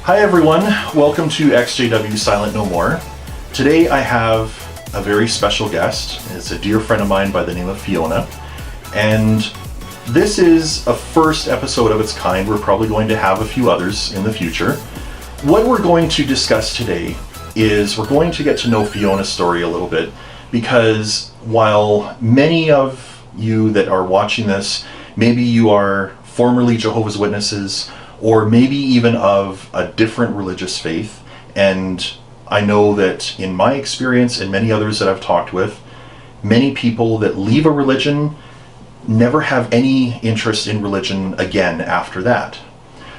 Hi everyone, welcome to XJW Silent No More. Today I have a very special guest. It's a dear friend of mine by the name of Fiona. And this is a first episode of its kind. We're probably going to have a few others in the future. What we're going to discuss today is we're going to get to know Fiona's story a little bit, because while many of you that are watching this, maybe you are formerly Jehovah's Witnesses, or maybe even of a different religious faith, and I know that in my experience and many others that I've talked with, many people that leave a religion never have any interest in religion again after that.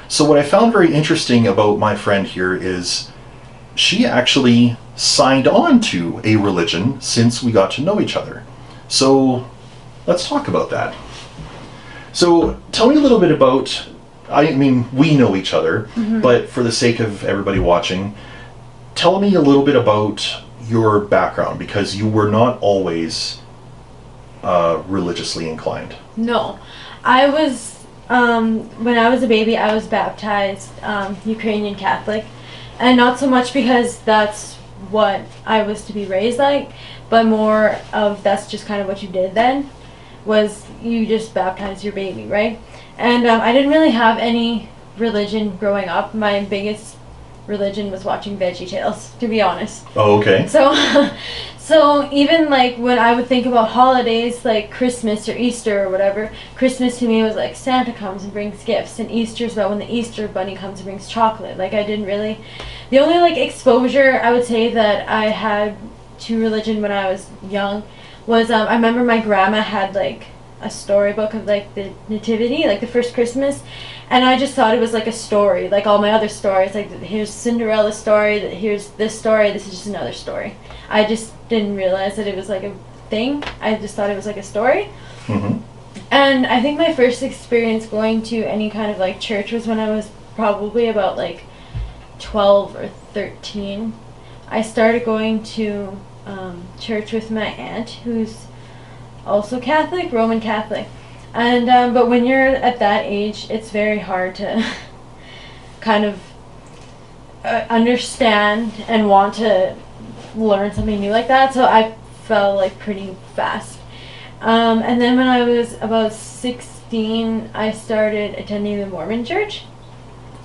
So what I found very interesting about my friend here is she actually signed on to a religion since we got to know each other. So let's talk about that. So tell me a little bit about, I mean, we know each other, but for the sake of everybody watching, tell me a little bit about your background, because you were not always religiously inclined. No, I was, when I was a baby, I was baptized Ukrainian Catholic, and not so much because that's what I was to be raised like, but more of that's just kind of what you did then, was you just baptized your baby, right? And I didn't really have any religion growing up. My biggest religion was watching VeggieTales, to be honest. Oh, okay. So even like when I would think about holidays like Christmas or Easter or whatever, Christmas to me was like Santa comes and brings gifts, and Easter's about when the Easter bunny comes and brings chocolate. Like I didn't really, the only like exposure I would say that I had to religion when I was young was I remember my grandma had like a storybook of like the nativity, like the first Christmas, and I just thought it was like a story, like all my other stories, like here's Cinderella's story, here's this story, this is just another story. I just didn't realize that it was like a thing. I just thought it was like a story. And I think my first experience going to any kind of like church was when I was probably about like 12 or 13. I started going to church with my aunt, who's also Catholic, Roman Catholic. And but when you're at that age, it's very hard to kind of understand and want to learn something new like that. So I fell like pretty fast. And then when I was about 16, I started attending the Mormon church.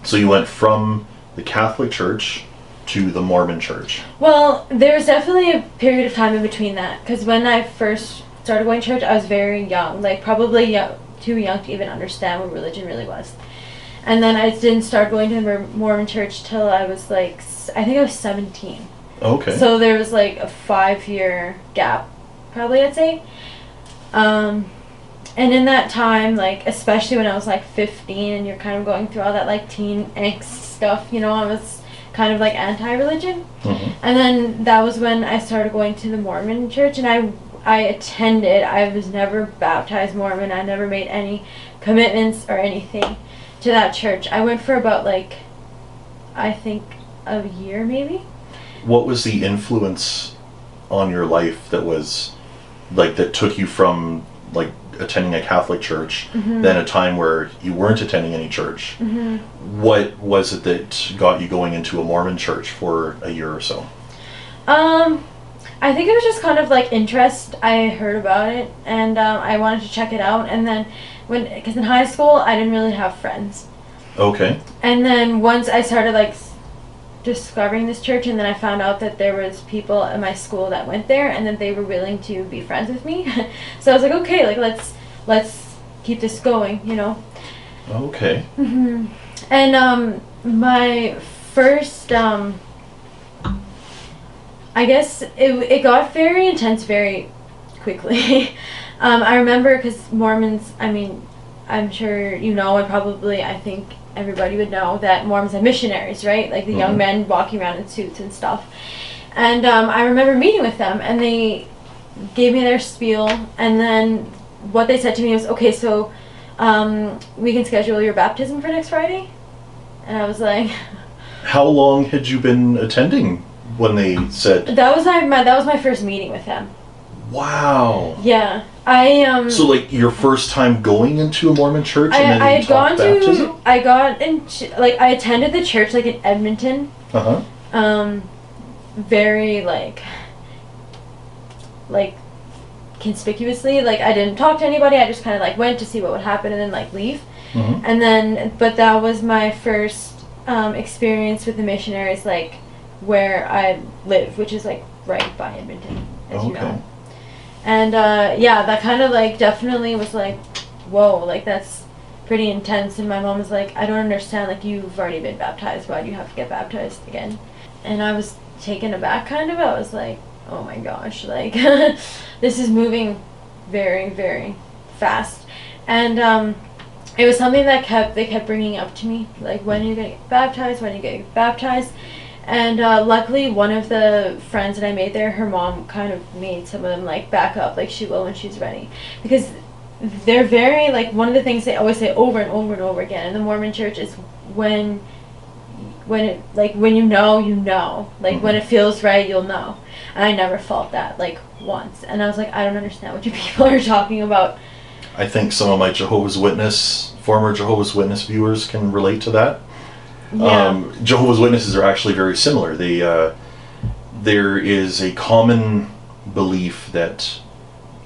So you went from the Catholic Church to the Mormon church. Well, there was definitely a period of time in between that, because when I first started going to church, I was very young, like probably too young to even understand what religion really was. And then I didn't start going to the Mormon church till I was like, I think I was 17. Okay. So there was like a 5-year gap, probably I'd say. And in that time, like especially when I was like 15 and you're kind of going through all that like teen angst stuff, you know, I was kind of like anti-religion. And then that was when I started going to the Mormon church, and I attended. I was never baptized Mormon. I never made any commitments or anything to that church. I went for about like, I think a year maybe. What was the influence on your life that was like, that took you from like attending a Catholic church, then a time where you weren't attending any church? What was it that got you going into a Mormon church for a year or so? I think it was just kind of like interest. I heard about it and I wanted to check it out. And then because in high school I didn't really have friends. Okay. And then once I started like discovering this church, and then I found out that there was people at my school that went there and that they were willing to be friends with me. So I was like, okay, like let's keep this going, you know. Okay. And my first I guess it got very intense very quickly. I remember, because Mormons, I mean, I'm sure you know, and probably I think everybody would know that Mormons are missionaries, right? Like the young men walking around in suits and stuff. And I remember meeting with them, and they gave me their spiel, and then what they said to me was, okay, so we can schedule your baptism for next Friday? And I was like... How long had you been attending when they said... That was my first meeting with them. Wow. Yeah. So like your first time going into a Mormon church, and then I you had taught gone baptism? to, I got into, like, I attended the church, like, in Edmonton. Uh-huh. Very, like, conspicuously. Like, I didn't talk to anybody, I just kind of, like, went to see what would happen and then, like, leave. Mm-hmm. And then, but that was my first experience with the missionaries, like, where I live, which is, like, right by Edmonton, as you know. And, yeah, that kind of, like, definitely was, like, whoa, like, that's pretty intense. And my mom was like, I don't understand, like, you've already been baptized, why do you have to get baptized again? And I was taken aback, kind of. I was like, oh my gosh, like, this is moving very, very fast. And, it was something that they kept bringing up to me, like, when are you gonna get baptized, when are you gonna get baptized? And luckily, one of the friends that I made there, her mom kind of made some of them, like, back up, like she will when she's ready. Because they're very, like, one of the things they always say over and over and over again in the Mormon church is when it, like, when you know, you know. Like, when it feels right, you'll know. And I never felt that, like, once. And I was like, I don't understand what you people are talking about. I think some of my former Jehovah's Witness viewers can relate to that. Yeah. Jehovah's Witnesses are actually very similar. There is a common belief that,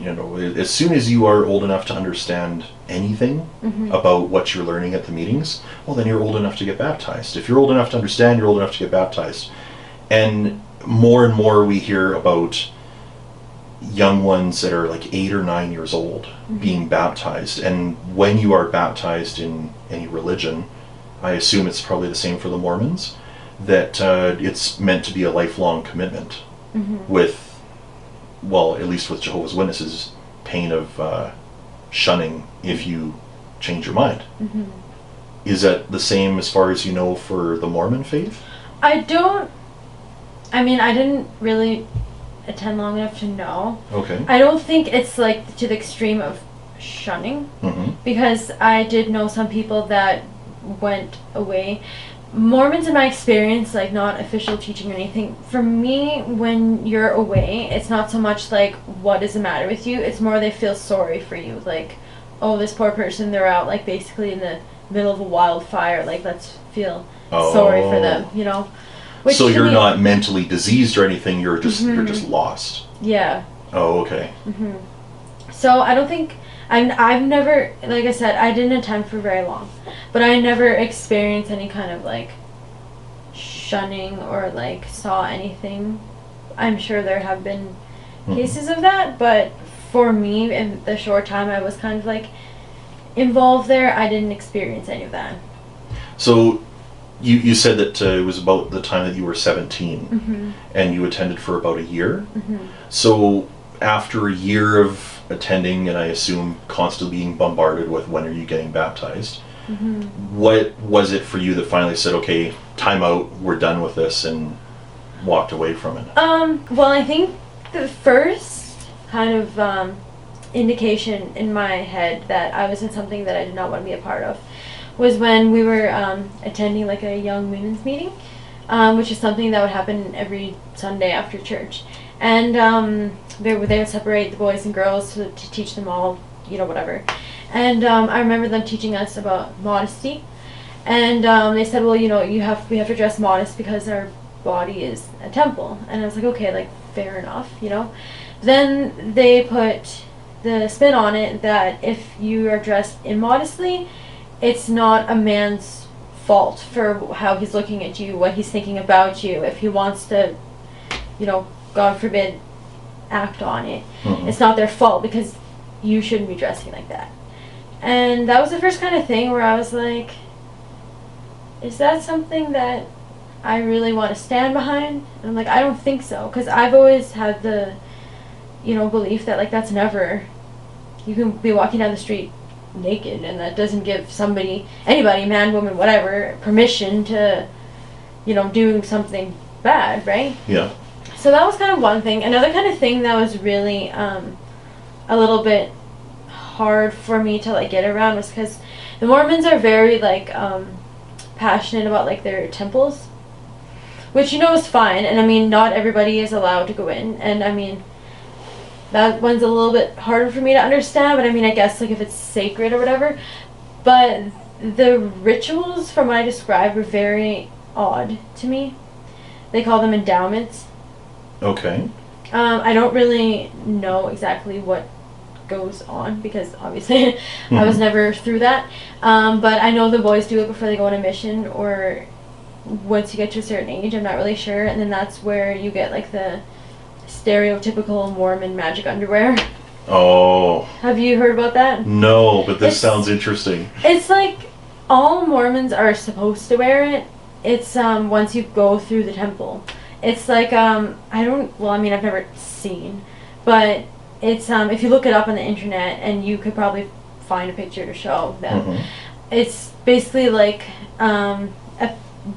as soon as you are old enough to understand anything about what you're learning at the meetings, well, then you're old enough to get baptized. If you're old enough to understand, you're old enough to get baptized. And more we hear about young ones that are like 8 or 9 years old being baptized. And when you are baptized in any religion, I assume it's probably the same for the Mormons, that it's meant to be a lifelong commitment with, well, at least with Jehovah's Witnesses, pain of shunning if you change your mind. Is that the same as far as you know for the Mormon faith? I didn't really attend long enough to know. Okay. I don't think it's, like, to the extreme of shunning, because I did know some people that went away. Mormons, in my experience, like, not official teaching or anything, for me, when you're away, it's not so much like, what is the matter with you? It's more they feel sorry for you. Like, oh, this poor person, they're out, like, basically in the middle of a wildfire. Like, let's feel sorry for them, you know? Which, so you're not mentally diseased or anything, you're just lost. Yeah. Oh, okay. So I don't think, I've never, like I said, I didn't attend for very long, but I never experienced any kind of, like, shunning or, like, saw anything. I'm sure there have been cases of that, but for me, in the short time I was kind of, like, involved there, I didn't experience any of that. So you said that it was about the time that you were 17 and you attended for about a year. So after a year of attending, and I assume constantly being bombarded with when are you getting baptized, what was it for you that finally said, okay, time out, we're done with this, and walked away from it? Well, I think the first kind of indication in my head that I was in something that I did not want to be a part of was when we were attending, like, a young women's meeting, which is something that would happen every Sunday after church. And they would separate the boys and girls to teach them all, whatever. And I remember them teaching us about modesty. And they said, well, we have to dress modest because our body is a temple. And I was like, okay, like, fair enough, Then they put the spin on it that if you are dressed immodestly, it's not a man's fault for how he's looking at you, what he's thinking about you. If he wants to, God forbid, act on it, it's not their fault because you shouldn't be dressing like that. And that was the first kind of thing where I was like, is that something that I really want to stand behind? And I'm like, I don't think so, because I've always had the, belief that, like, that's never, you can be walking down the street naked, and that doesn't give anybody, man, woman, whatever, permission to, do something bad, right? Yeah. So that was kind of one thing. Another kind of thing that was really a little bit hard for me to, like, get around was because the Mormons are very, like, passionate about, like, their temples, which, is fine. And I mean, not everybody is allowed to go in, and I mean, That one's a little bit harder for me to understand, but I mean, I guess like if it's sacred or whatever. But the rituals, from what I described, were very odd to me. They call them endowments. Okay. I don't really know exactly what goes on because obviously I was never through that. But I know the boys do it before they go on a mission or once you get to a certain age. I'm not really sure. And then that's where you get like the stereotypical Mormon magic underwear. Oh. Have you heard about that? No, but this sounds interesting. It's like all Mormons are supposed to wear it. It's once you go through the temple. It's like I've never seen, but it's if you look it up on the internet, and you could probably find a picture to show them. It's basically like a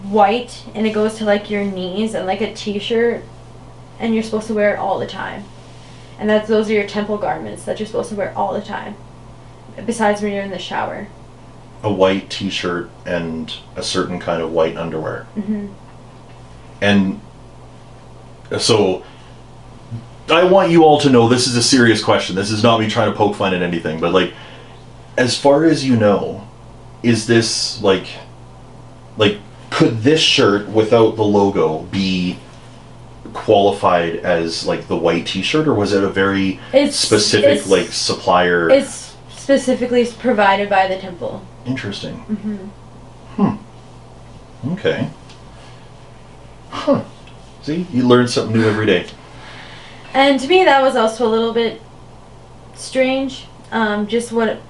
white, and it goes to like your knees, and like a t-shirt, and you're supposed to wear it all the time. And those are your temple garments that you're supposed to wear all the time, besides when you're in the shower. A white t-shirt and a certain kind of white underwear. And so I want you all to know this is a serious question. This is not me trying to poke fun at anything, but like, as far as you know, is this like could this shirt without the logo be qualified as like the white t-shirt, or was it a very specific like supplier? It's specifically provided by the temple. Interesting. Okay. See, you learn something new every day. And to me that was also a little bit strange. Just what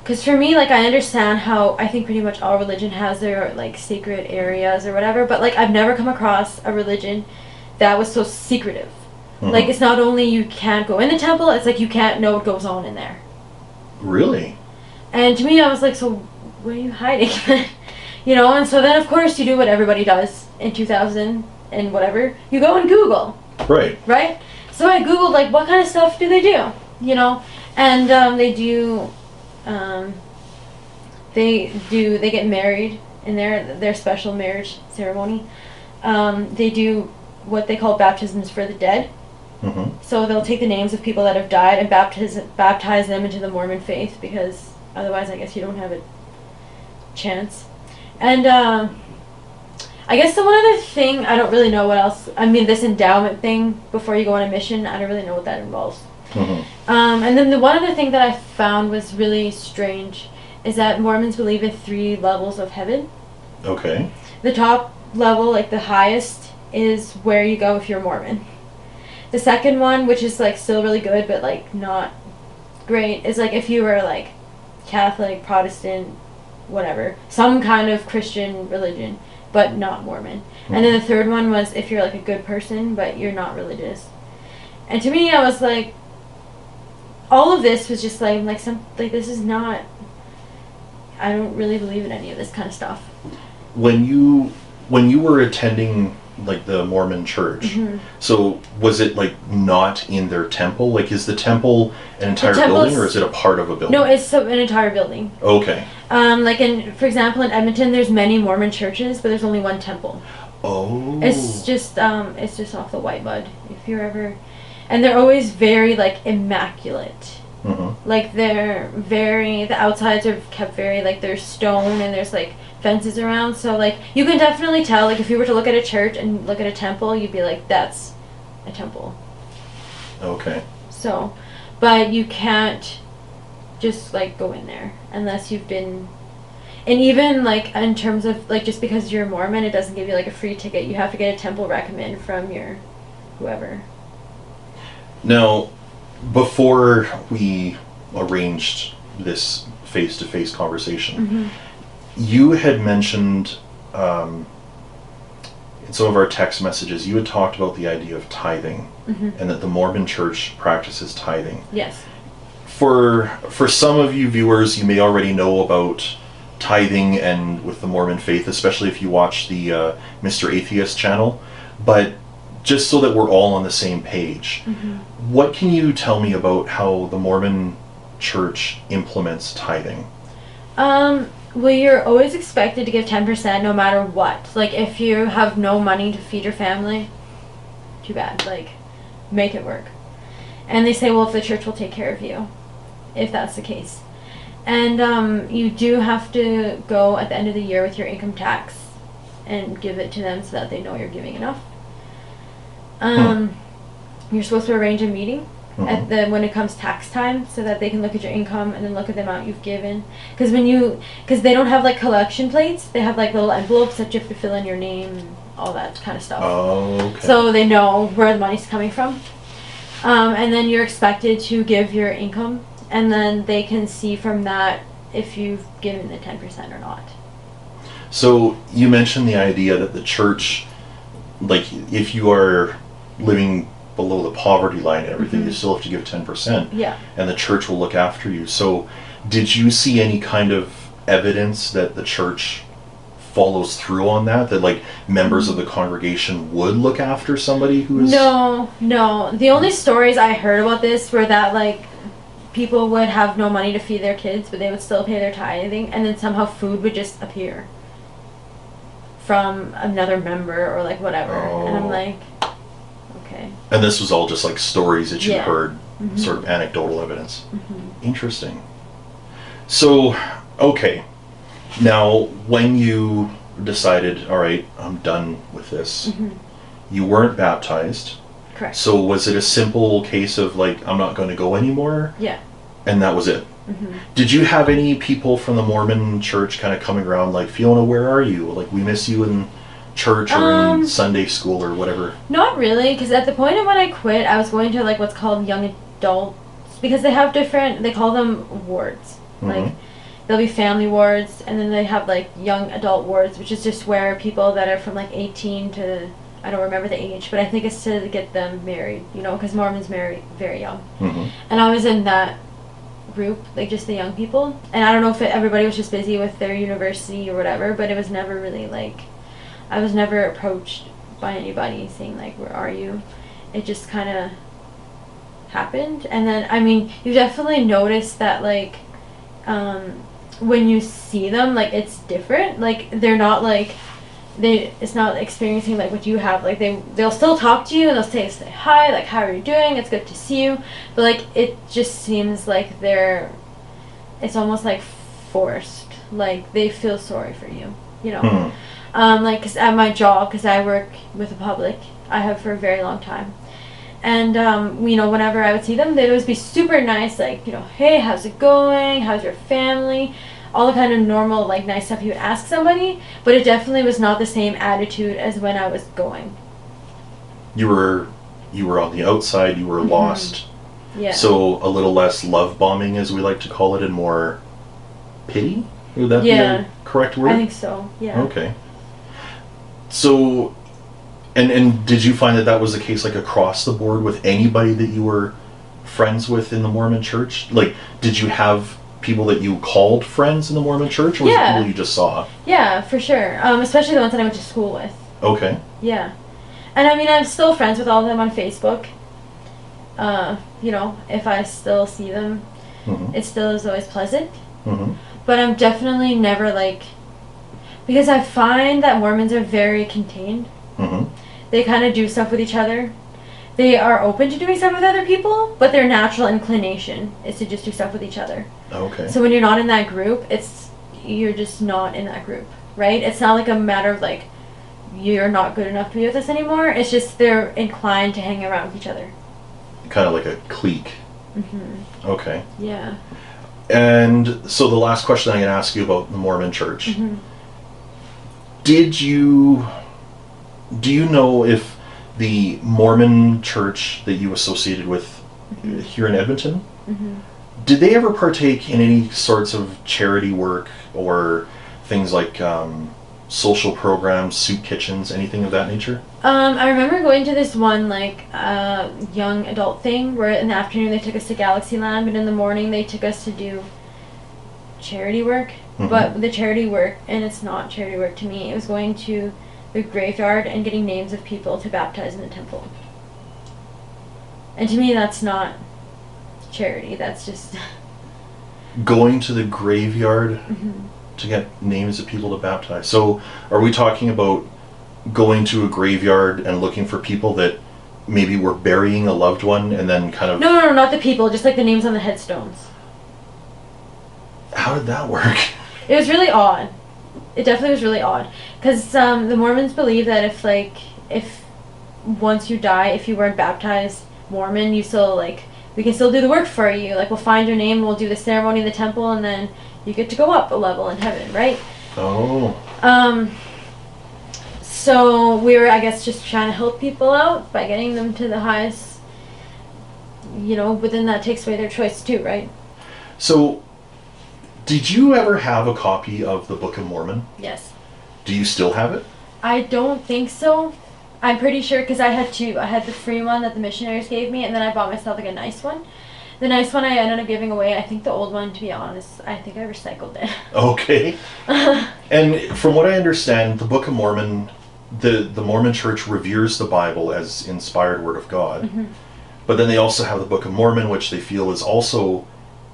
because for me, like, I understand how I think pretty much all religion has their like sacred areas or whatever, but like I've never come across a religion that was so secretive. Like, it's not only you can't go in the temple, it's like you can't know what goes on in there. Really? And to me, I was like, so what are you hiding? And so then of course you do what everybody does in 2000 and whatever, you go and Google. Right? So I Googled like what kind of stuff do they do, and they do they get married in their special marriage ceremony. They do what they call baptisms for the dead. So they'll take the names of people that have died and baptize them into the Mormon faith, because otherwise I guess you don't have a chance. And I guess the one other thing, I don't really know what else, this endowment thing before you go on a mission, I don't really know what that involves. And then the one other thing that I found was really strange is that Mormons believe in 3 levels of heaven. Okay. The top level, like the highest, is where you go if you're Mormon. The second one, which is like still really good but like not great, is like if you were like Catholic, Protestant, whatever, some kind of Christian religion, but not Mormon. And then the third one was if you're like a good person but you're not religious. And to me, I was like, all of this was just like this is not, I don't really believe in any of this kind of stuff. When you were attending like the Mormon church, so was it like not in their temple? Like, is the temple an entire building, or is it a part of a building? No, it's an entire building. Okay. For example, in Edmonton, there's many Mormon churches, but there's only one temple. Oh. It's just off the White Mud. If you're ever, and they're always very like immaculate. Like the outsides are kept very like there's stone and there's like fences around, so like you can definitely tell, like if you were to look at a church and look at a temple, you'd be like, that's a temple. Okay. So, but you can't just like go in there unless you've been, and even like in terms of like just because you're a Mormon, it doesn't give you like a free ticket. You have to get a temple recommend from your whoever. Now, before we arranged this face-to-face conversation, you had mentioned in some of our text messages, you had talked about the idea of tithing, and that the Mormon church practices tithing. Yes. For some of you viewers, you may already know about tithing and with the Mormon faith, especially if you watch the Mr. Atheist channel, but just so that we're all on the same page, what can you tell me about how the Mormon church implements tithing? Well, you're always expected to give 10% no matter what. Like, if you have no money to feed your family, too bad. Like, make it work. And they say, well, if the church will take care of you, if that's the case. And you do have to go at the end of the year with your income tax and give it to them so that they know you're giving enough. You're supposed to arrange a meeting at when it comes tax time so that they can look at your income and then look at the amount you've given. Because they don't have like collection plates, they have like little envelopes that you have to fill in your name and all that kind of stuff. Oh, okay. So they know where the money's coming from. And then you're expected to give your income, and then they can see from that if you've given the 10% or not. So you mentioned the idea that the church, like if you are living below the poverty line and everything, you still have to give 10%. Yeah. And the church will look after you. So did you see any kind of evidence that the church follows through on that like members of the congregation would look after somebody who is... No. The only stories I heard about this were that like people would have no money to feed their kids, but they would still pay their tithing, and then somehow food would just appear from another member or like whatever. And I'm like, okay. And this was all just like stories that you heard, sort of anecdotal evidence. Interesting. So, okay. Now, when you decided, all right, I'm done with this, you weren't baptized. Correct. So was it a simple case of like, I'm not going to go anymore? Yeah. And that was it? Did you have any people from the Mormon church kind of coming around like, Fiona, where are you? Like, we miss you in church or in Sunday school or whatever? Not really, because at the point of when I quit, I was going to like what's called young adults, because they have different, they call them wards. Like, there'll be family wards, and then they have like young adult wards, which is just where people that are from like 18 to, I don't remember the age, but I think it's to get them married, you know, because Mormons marry very young. And I was in that group, like just the young people, and I don't know if everybody was just busy with their university or whatever, but it was never really like, I was never approached by anybody saying like, where are you? It just kind of happened. And then, I mean, you definitely notice that like, when you see them, like it's different. Like they're not like, it's not experiencing like what you have. Like they'll still talk to you and they'll say hi, like how are you doing? It's good to see you. But like it just seems like it's almost like forced. Like they feel sorry for you, you know. Like 'cause at my job, 'cause I work with the public, I have for a very long time. And, you know, whenever I would see them, they'd always be super nice, like, you know, hey, how's it going? How's your family? All the kind of normal, like, nice stuff you would ask somebody. But it definitely was not the same attitude as when I was going. You were on the outside, you were lost. Yeah. So a little less love bombing, as we like to call it, and more pity? Would that be a correct word? I think so, yeah. Okay. So... And did you find that was the case like across the board with anybody that you were friends with in the Mormon church? Like, did you have people that you called friends in the Mormon church, or was it people you just saw? Yeah, for sure. Especially the ones that I went to school with. Okay. Yeah. And I mean, I'm still friends with all of them on Facebook. You know, if I still see them, it still is always pleasant. But I'm definitely never like, because I find that Mormons are very contained. They kind of do stuff with each other. They are open to doing stuff with other people, but their natural inclination is to just do stuff with each other. Okay. So when you're not in that group, you're just not in that group, right? It's not like a matter of like, you're not good enough to be with us anymore. It's just they're inclined to hang around with each other. Kind of like a clique. Okay. Yeah. And so the last question I'm going to ask you about the Mormon church. Do you know if the Mormon church that you associated with here in Edmonton, did they ever partake in any sorts of charity work or things like social programs, soup kitchens, anything of that nature? I remember going to this one like young adult thing where in the afternoon they took us to Galaxyland, but in the morning they took us to do charity work. But the charity work, and it's not charity work to me, it was going to the graveyard and getting names of people to baptize in the temple. And to me, that's not charity. That's just going to the graveyard to get names of people to baptize. So are we talking about going to a graveyard and looking for people that maybe were burying a loved one and then kind of... No, not the people, just like the names on the headstones. How did that work? It was really odd. It definitely was really odd. Because the Mormons believe that if once you die, if you weren't baptized Mormon, you still, like, we can still do the work for you. Like, we'll find your name, we'll do the ceremony in the temple, and then you get to go up a level in heaven, right? Oh. So we were, I guess, just trying to help people out by getting them to the highest, but then that takes away their choice too, right? So, did you ever have a copy of the Book of Mormon? Yes. Do you still have it? I don't think so. I'm pretty sure, because I had two. I had the free one that the missionaries gave me, and then I bought myself like a nice one. The nice one I ended up giving away. I think the old one, to be honest, I think I recycled it. Okay. And from what I understand, the Book of Mormon, the Mormon Church reveres the Bible as inspired Word of God. Mm-hmm. But then they also have the Book of Mormon, which they feel is also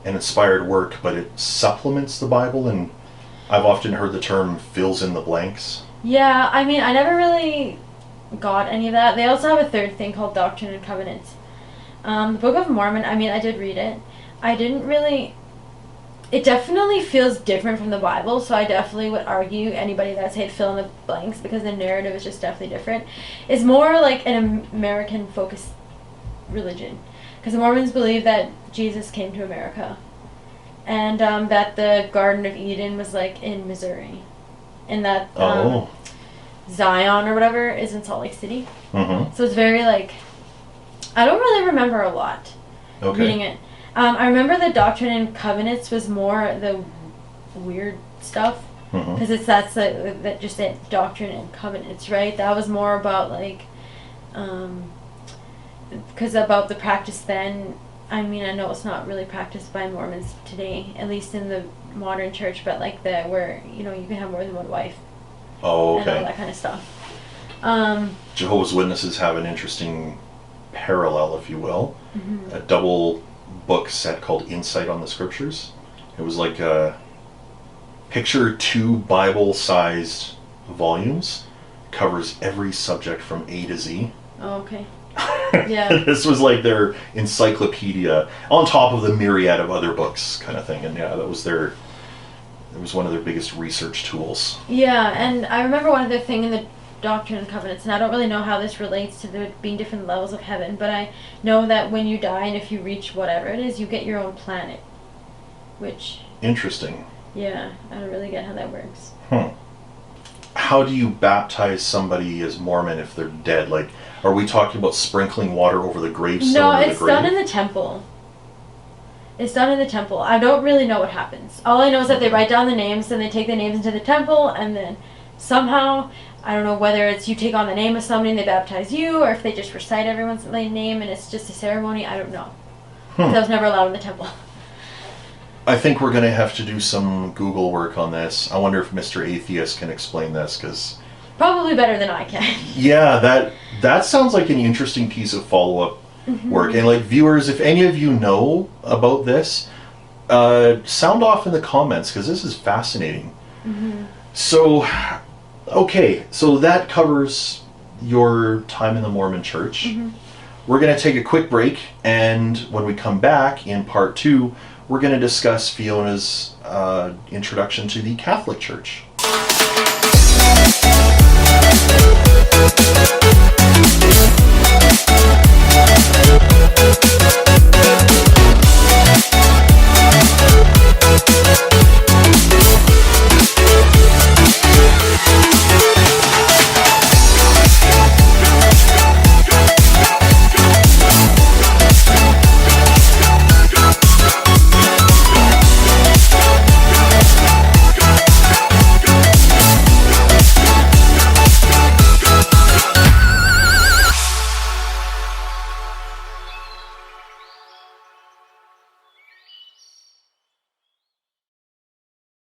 an inspired work, but it supplements the Bible, and I've often heard the term fills in the blanks. Yeah, I mean, I never really got any of that. They also have a third thing called Doctrine and Covenants. The Book of Mormon, I mean, I did read it. I didn't really... It definitely feels different from the Bible, so I definitely would argue anybody that said fill in the blanks, because the narrative is just definitely different. It's more like an American-focused religion. Because the Mormons believe that Jesus came to America. And that the Garden of Eden was, like, in Missouri. And that Zion or whatever is in Salt Lake City. Mm-hmm. So it's very, like... I don't really remember a lot reading it. I remember the Doctrine and Covenants was more the weird stuff. Because that's just it, Doctrine and Covenants, right? That was more about, like... Because about the practice then... I mean, I know it's not really practiced by Mormons today, at least in the modern church, but like where, you can have more than one wife. Oh, okay. And all that kind of stuff. Jehovah's Witnesses have an interesting parallel, if you will. A double book set called Insight on the Scriptures. It was like picture 2 Bible-sized volumes, covers every subject from A to Z. Oh, okay. Yeah. This was like their encyclopedia on top of the myriad of other books kind of thing. And yeah, it was one of their biggest research tools. Yeah, and I remember one other thing in the Doctrine and Covenants, and I don't really know how this relates to there being different levels of heaven, but I know that when you die and if you reach whatever it is, you get your own planet. Which... Interesting. Yeah, I don't really get how that works. How do you baptize somebody as Mormon if they're dead? Like, are we talking about sprinkling water over the gravestone? No, or it's the grave? done in the temple. It's done in the temple. I don't really know what happens. All I know is that they write down the names, and they take the names into the temple, and then somehow, I don't know whether it's you take on the name of somebody and they baptize you, or if they just recite everyone's name and it's just a ceremony. I don't know. Because I was never allowed in the temple. I think we're going to have to do some Google work on this. I wonder if Mr. Atheist can explain this, because... Probably better than I can. Yeah, that sounds like an interesting piece of follow-up work. And like, viewers, if any of you know about this, sound off in the comments, because this is fascinating. So, okay, so that covers your time in the Mormon Church. We're going to take a quick break, and when we come back in part 2, we're going to discuss Fiona's introduction to the Catholic Church.